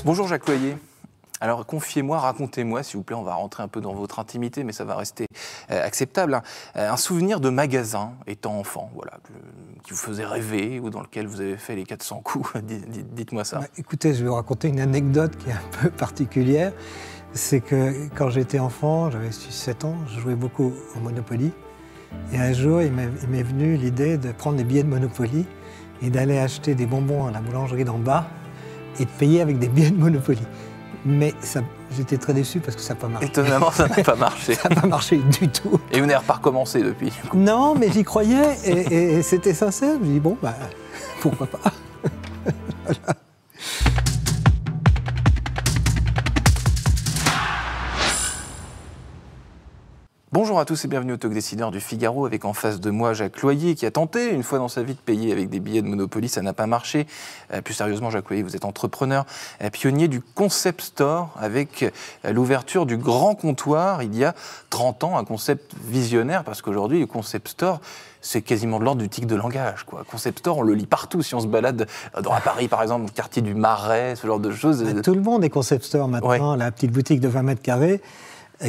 Bonjour Jacques Loyer. Alors confiez-moi, racontez-moi s'il vous plaît, on va rentrer un peu dans votre intimité, mais ça va rester acceptable. Un souvenir de magasin étant enfant, voilà, qui vous faisait rêver ou dans lequel vous avez fait les 400 coups, dites-moi ça. Écoutez, je vais vous raconter une anecdote qui est un peu particulière. C'est que quand j'étais enfant, j'avais 6-7 ans, je jouais beaucoup au Monopoly. Et un jour, il m'est venu l'idée de prendre des billets de Monopoly et d'aller acheter des bonbons à la boulangerie d'en bas et de payer avec des billets de Monopoly. Mais j'étais très déçu parce que ça n'a pas marché. Étonnamment, ça n'a pas marché. Ça n'a pas marché du tout. Et vous n'avez pas recommencé depuis? Non, mais j'y croyais et c'était sincère. Je me dis, bon, pourquoi pas. Voilà. Bonjour à tous et bienvenue au Talk Décideur du Figaro, avec en face de moi Jacques Loyer qui a tenté une fois dans sa vie de payer avec des billets de Monopoly, ça n'a pas marché. Plus sérieusement, Jacques Loyer, vous êtes entrepreneur, pionnier du concept store avec l'ouverture du Grand Comptoir il y a 30 ans, un concept visionnaire parce qu'aujourd'hui le concept store c'est quasiment de l'ordre du tic de langage, quoi. Concept store, on le lit partout. Si on se balade à Paris, par exemple, le quartier du Marais, ce genre de choses. Tout le monde est concept store maintenant. Ouais. La petite boutique de 20 mètres carrés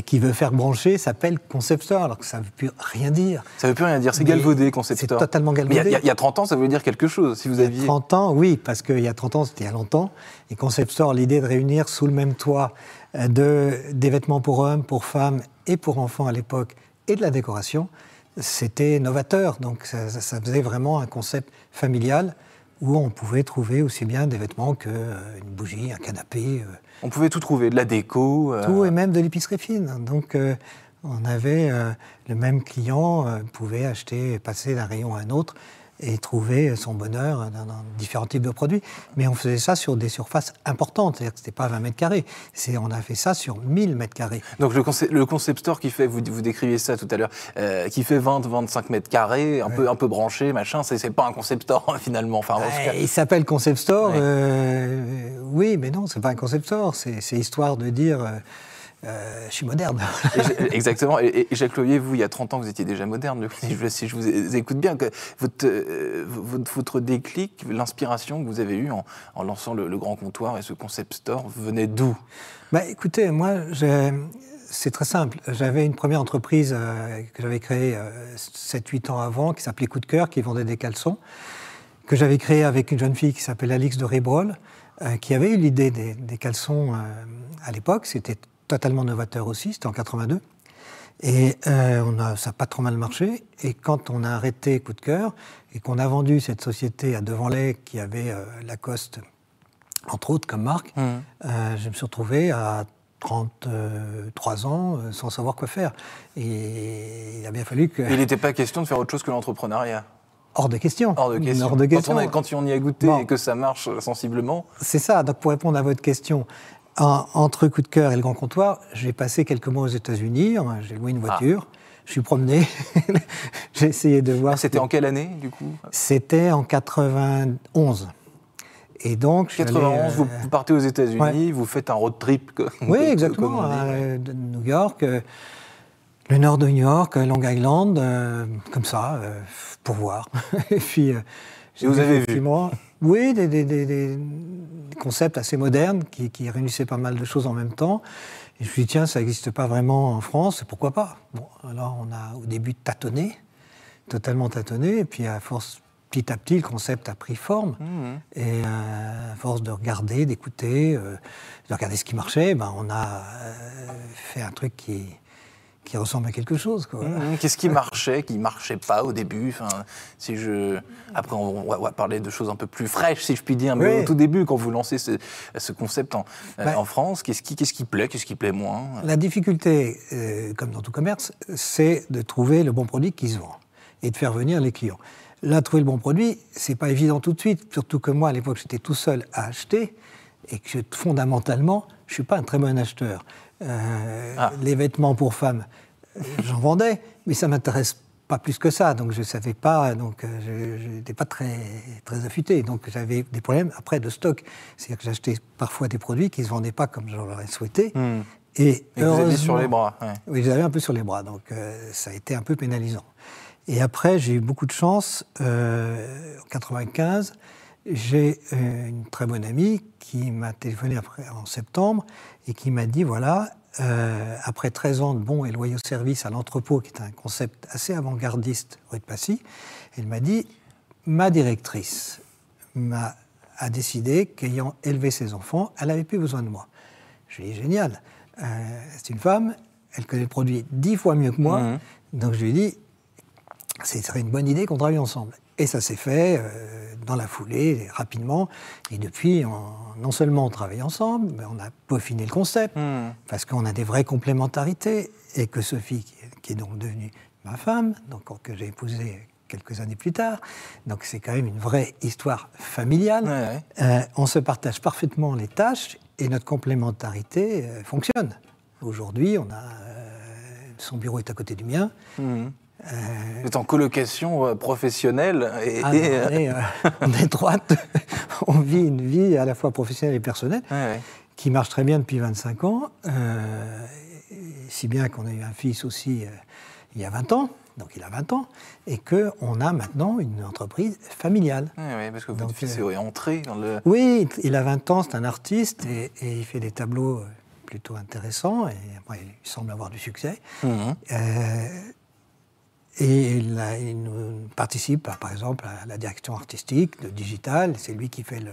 qui veut faire brancher s'appelle concept store, alors que ça ne veut plus rien dire. Ça ne veut plus rien dire, c'est galvaudé, concept store. C'est totalement galvaudé. Mais il y a 30 ans, ça voulait dire quelque chose, si vous aviez... Il y a 30 ans, oui, parce qu'il y a 30 ans, c'était il y a longtemps. Et concept store, l'idée de réunir sous le même toit des vêtements pour hommes, pour femmes et pour enfants à l'époque, et de la décoration, c'était novateur. Donc ça faisait vraiment un concept familial où on pouvait trouver aussi bien des vêtements qu'une bougie, un canapé. On pouvait tout trouver, de la déco. Tout, et même de l'épicerie fine. Donc on avait le même client pouvait acheter, passer d'un rayon à un autre et trouver son bonheur dans différents types de produits. Mais on faisait ça sur des surfaces importantes, c'est-à-dire que ce n'était pas 20 mètres carrés, on a fait ça sur 1000 mètres carrés. Donc le concept store qui fait, vous décriviez ça tout à l'heure, qui fait 20-25 mètres carrés, un peu branché, machin, c'est pas un concept store finalement. Enfin, il s'appelle concept store, oui, mais non, c'est pas un concept store, c'est histoire de dire... je suis moderne. Exactement. Et Jacques Loyer, vous, il y a 30 ans, vous étiez déjà moderne. Si je vous écoute bien, votre déclic, l'inspiration que vous avez eue en lançant le Grand Comptoir et ce concept store venait d'où? Écoutez, moi, c'est très simple. J'avais une première entreprise que j'avais créée 7-8 ans avant, qui s'appelait Coup de Cœur, qui vendait des caleçons, que j'avais créée avec une jeune fille qui s'appelle Alix de Ribrol, qui avait eu l'idée des caleçons à l'époque. C'était totalement novateur aussi, c'était en 82. Et ça n'a pas trop mal marché. Et quand on a arrêté Coup de Cœur et qu'on a vendu cette société à Devanlay qui avait Lacoste, entre autres, comme marque, je me suis retrouvé à 33 ans sans savoir quoi faire. Et il a bien fallu que... Il n'était pas question de faire autre chose que l'entrepreneuriat. Hors de question. Hors de question. Hors de question. Quand on y a goûté et que ça marche sensiblement... C'est ça. Donc pour répondre à votre question... Entre Coup de Cœur et le Grand Comptoir, j'ai passé quelques mois aux États-Unis, j'ai loué une voiture, je suis promené, j'ai essayé de voir... C'était en quelle année, du coup? C'était en 91. Et donc... 91, vous partez aux États-Unis, vous faites un road trip. Oui, exactement, de New York, le nord de New York, Long Island, comme ça, pour voir. Et puis... Et vous avez vu? Oui, des concepts assez modernes qui réunissaient pas mal de choses en même temps. Et je me suis dit, tiens, ça n'existe pas vraiment en France, pourquoi pas? Bon, alors on a au début tâtonné, totalement tâtonné, et puis à force, petit à petit, le concept a pris forme. Et à force de regarder, d'écouter, de regarder ce qui marchait, on a fait un truc qui ressemble à quelque chose, quoi. Qu'est-ce qui marchait pas au début? Après, on va parler de choses un peu plus fraîches, si je puis dire, mais au tout début, quand vous lancez ce concept en France, qu'est-ce qui plaît moins? La difficulté, comme dans tout commerce, c'est de trouver le bon produit qui se vend et de faire venir les clients. Là, trouver le bon produit, c'est pas évident tout de suite, surtout que moi, à l'époque, j'étais tout seul à acheter et que fondamentalement, je suis pas un très bon acheteur. Les vêtements pour femmes, j'en vendais, mais ça m'intéresse pas plus que ça, donc je savais pas, donc je n'étais pas très affûté, donc j'avais des problèmes après de stock, c'est-à-dire que j'achetais parfois des produits qui se vendaient pas comme je l'aurais souhaité, et vous aviez sur les bras. Oui, j'avais un peu sur les bras, donc ça a été un peu pénalisant. Et après, j'ai eu beaucoup de chance. En 95, j'ai une très bonne amie qui m'a téléphoné en septembre et qui m'a dit, voilà, après 13 ans de bons et loyaux services à l'entrepôt, qui est un concept assez avant-gardiste rue de Passy, elle m'a dit, ma directrice a décidé qu'ayant élevé ses enfants, elle n'avait plus besoin de moi. Je lui ai dit, génial, c'est une femme, elle connaît le produit 10 fois mieux que moi, donc je lui ai dit, ce serait une bonne idée qu'on travaille ensemble. Et ça s'est fait dans la foulée, rapidement. Et depuis, non seulement on travaille ensemble, mais on a peaufiné le concept, parce qu'on a des vraies complémentarités, et que Sophie, qui est donc devenue ma femme, donc, que j'ai épousée quelques années plus tard, donc c'est quand même une vraie histoire familiale. On se partage parfaitement les tâches, et notre complémentarité fonctionne. Aujourd'hui, son bureau est à côté du mien. Vous êtes en colocation professionnelle on est droite, on vit une vie à la fois professionnelle et personnelle qui marche très bien depuis 25 ans, si bien qu'on a eu un fils aussi il y a 20 ans, donc il a 20 ans, et qu'on a maintenant une entreprise familiale. Oui, parce que votre fils est entré dans le... Oui, il a 20 ans, c'est un artiste, et il fait des tableaux plutôt intéressants, et après, il semble avoir du succès. Et il participe, par exemple, à la direction artistique, le digital. C'est lui qui fait le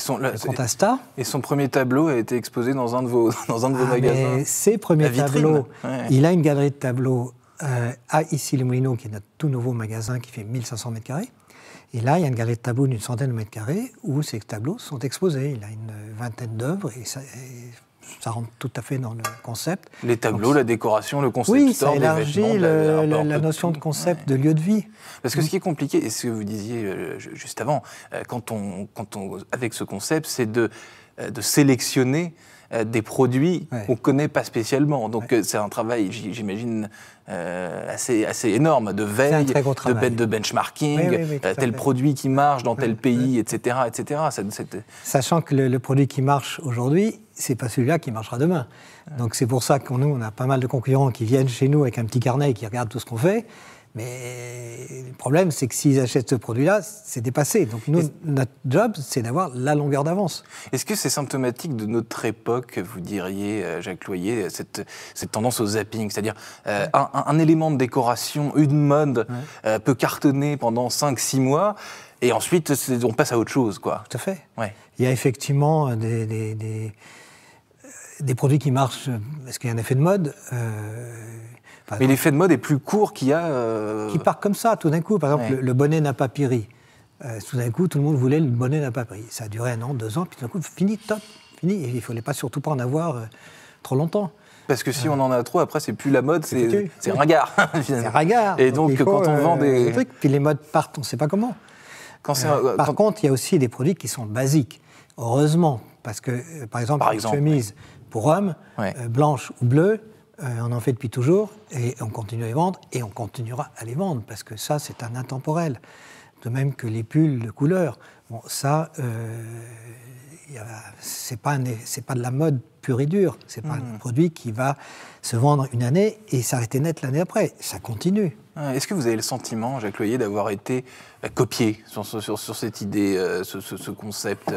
compte Insta. Et son premier tableau a été exposé dans un de vos magasins. Ses premiers tableaux, il a une galerie de tableaux à Issy-les-Moulineaux, qui est notre tout nouveau magasin qui fait 1500 mètres carrés. Et là, il y a une galerie de tableaux d'une centaine de mètres carrés où ces tableaux sont exposés. Il a une vingtaine d'œuvres et ça rentre tout à fait dans le concept. Les tableaux, la décoration, le concept oui, ça élargit la notion de concept de lieu de vie. Parce que ce qui est compliqué, et ce que vous disiez juste avant, avec ce concept, c'est de sélectionner des produits qu'on ne connaît pas spécialement. Donc c'est un travail, j'imagine, assez énorme, de veille, de benchmarking, tel produit qui marche dans tel pays, etc. etc. Sachant que le produit qui marche aujourd'hui, c'est pas celui-là qui marchera demain. Donc c'est pour ça que nous, on a pas mal de concurrents qui viennent chez nous avec un petit carnet et qui regardent tout ce qu'on fait. Mais le problème, c'est que s'ils achètent ce produit-là, c'est dépassé. Donc nous, notre job, c'est d'avoir la longueur d'avance. Est-ce que c'est symptomatique de notre époque, vous diriez, Jacques Loyer, cette tendance au zapping? C'est-à-dire un élément de décoration, une mode, peut cartonner pendant 5-6 mois, et ensuite, on passe à autre chose, quoi. Tout à fait. Il y a effectivement des produits qui marchent parce qu'il y a un effet de mode. Mais l'effet de mode est plus court qu'il y a... Qui part comme ça, tout d'un coup. Par exemple, le bonnet n'a pas péri. Tout d'un coup, tout le monde voulait le bonnet n'a pas péri. Ça a duré 1 an, 2 ans, puis tout d'un coup, fini, top, fini. Et il ne fallait surtout pas en avoir trop longtemps. Parce que si on en a trop, après, c'est plus la mode, c'est ringard. C'est ringard. Et donc quand on vend des trucs, puis les modes partent, on ne sait pas comment. Par contre, il y a aussi des produits qui sont basiques. Heureusement, parce que, par exemple, une chemise pour hommes, blanche ou bleue, on en fait depuis toujours, et on continue à les vendre, et on continuera à les vendre, parce que ça, c'est un intemporel. De même que les pulls de couleur. Bon, ça, c'est pas de la mode pure et dure. C'est pas un produit qui va se vendre une année et s'arrêter net l'année après. Ça continue. Est-ce que vous avez le sentiment, Jacques Loyer, d'avoir été copié sur cette idée, ce concept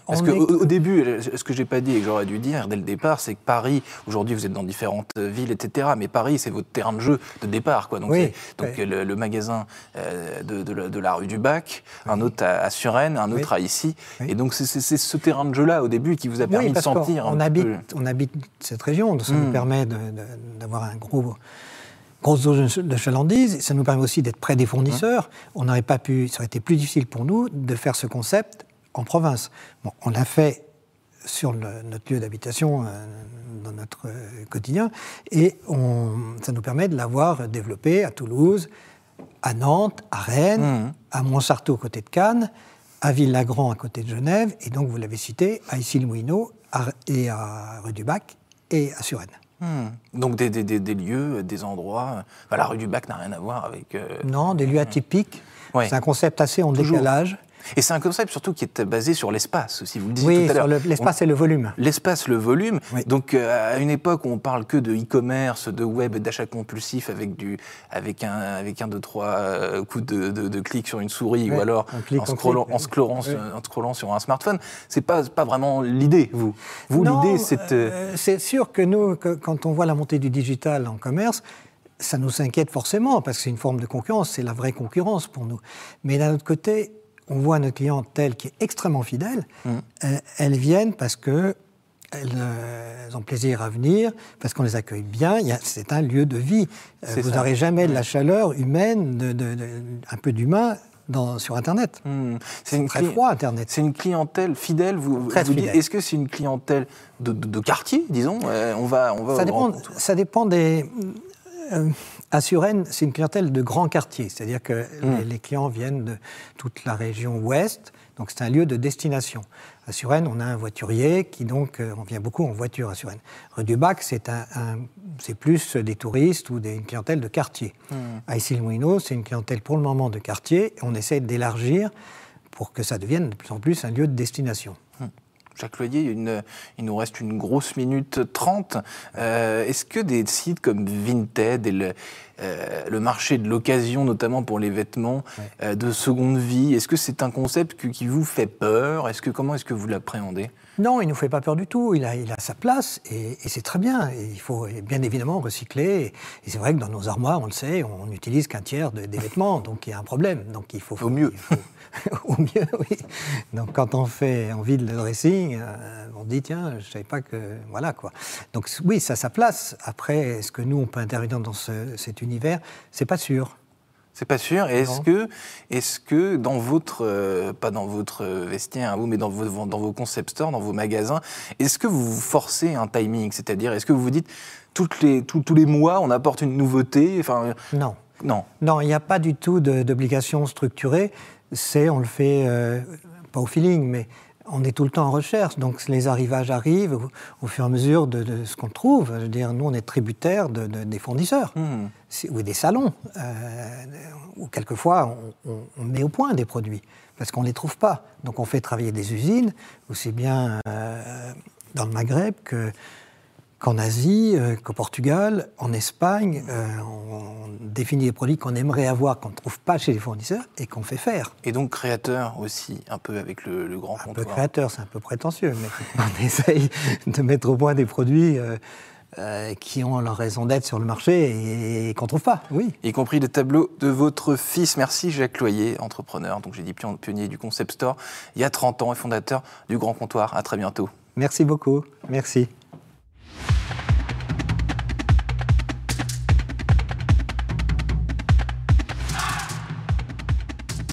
Parce qu'au début, ce que je n'ai pas dit et que j'aurais dû dire dès le départ, c'est que Paris, aujourd'hui vous êtes dans différentes villes, etc., mais Paris, c'est votre terrain de jeu de départ, quoi. Donc, le magasin de la rue du Bac, un autre à Suresnes, un autre à Issy. Et donc c'est ce terrain de jeu-là, au début, qui vous a permis de sentir... On habite cette région, donc ça nous permet d'avoir un grosse dose de chalandise. Ça nous permet aussi d'être près des fournisseurs. On n'aurait pas pu, ça aurait été plus difficile pour nous de faire ce concept en province. Bon, on l'a fait sur notre lieu d'habitation, dans notre quotidien, et ça nous permet de l'avoir développé à Toulouse, à Nantes, à Rennes, à Montsartou, à côté de Cannes, à Villagrand, à côté de Genève, et donc, vous l'avez cité, à Issy-les-Moulineaux, et à rue du Bac, et à Suresnes. Donc des lieux, des endroits... la rue du Bac n'a rien à voir avec... Non, des lieux atypiques. C'est un concept assez en décalage. Et c'est un concept surtout qui est basé sur l'espace, si vous le disiez tout à l'heure. Oui, sur l'espace et le volume. L'espace, le volume. Oui. Donc, à une époque où on parle que de e-commerce, de web, d'achat compulsif avec un, deux, trois coups de clic sur une souris, ou alors en scrollant sur un smartphone, c'est pas vraiment l'idée, vous. Non, l'idée, c'est sûr que nous, quand on voit la montée du digital en commerce, ça nous inquiète forcément, parce que c'est une forme de concurrence, c'est la vraie concurrence pour nous. Mais d'un autre côté, on voit notre clientèle qui est extrêmement fidèle. Elles viennent parce qu'elles ont plaisir à venir, parce qu'on les accueille bien. C'est un lieu de vie. Vous n'aurez jamais de la chaleur humaine, un peu d'humain sur Internet. C'est très froid, Internet. C'est une clientèle fidèle. Très fidèle. Est-ce que c'est une clientèle de quartier, disons? Ça dépend des... À Suresnes, c'est une clientèle de grands quartiers, c'est-à-dire que les clients viennent de toute la région ouest, donc c'est un lieu de destination. À Suresnes, on a un voiturier qui donc, on vient beaucoup en voiture à Suresnes. Rue du Bac, c'est plus des touristes ou une clientèle de quartier. À Issy-les-Moulineaux, c'est une clientèle pour le moment de quartier, et on essaie d'élargir pour que ça devienne de plus en plus un lieu de destination. Jacques Loyer, il nous reste une grosse minute 30. Est-ce que des sites comme Vinted et le marché de l'occasion, notamment pour les vêtements de seconde vie, est-ce que c'est un concept qui vous fait peur? Comment est-ce que vous l'appréhendez? Non, il ne nous fait pas peur du tout. Il a sa place et c'est très bien. Et il faut bien évidemment recycler. Et c'est vrai que dans nos armoires, on le sait, on n'utilise qu'un tiers des vêtements. Donc il y a un problème. Donc il faut au mieux. Au mieux, oui. Donc quand on vide le dressing, on dit tiens, je ne savais pas que... Voilà quoi. Donc oui, ça a sa place. Après, est-ce que nous, on peut intervenir dans cet univers? C'est pas sûr. C'est pas sûr. Et est-ce que dans votre, pas dans votre vestiaire, vous, mais dans vos concept stores, dans vos magasins, est-ce que vous forcez un timing? C'est-à-dire, est-ce que vous vous dites tous les mois, on apporte une nouveauté? Enfin, non. Non. Non, il n'y a pas du tout d'obligation structurée. On le fait, pas au feeling, mais on est tout le temps en recherche. Donc les arrivages arrivent au fur et à mesure de ce qu'on trouve. Je veux dire, nous, on est tributaires des fournisseurs ou des salons, où quelquefois, on met au point des produits parce qu'on ne les trouve pas. Donc on fait travailler des usines, aussi bien dans le Maghreb qu'en Asie, qu'au Portugal, en Espagne. On définit les produits qu'on aimerait avoir, qu'on ne trouve pas chez les fournisseurs et qu'on fait faire. Et donc créateur aussi, un peu avec le grand comptoir. Un peu créateur, c'est un peu prétentieux, mais on essaye de mettre au point des produits qui ont leur raison d'être sur le marché et qu'on ne trouve pas, oui. Y compris le tableau de votre fils. Merci Jacques Loyer, entrepreneur, donc j'ai dit pionnier du Concept Store il y a 30 ans et fondateur du Grand Comptoir. À très bientôt. Merci beaucoup, merci.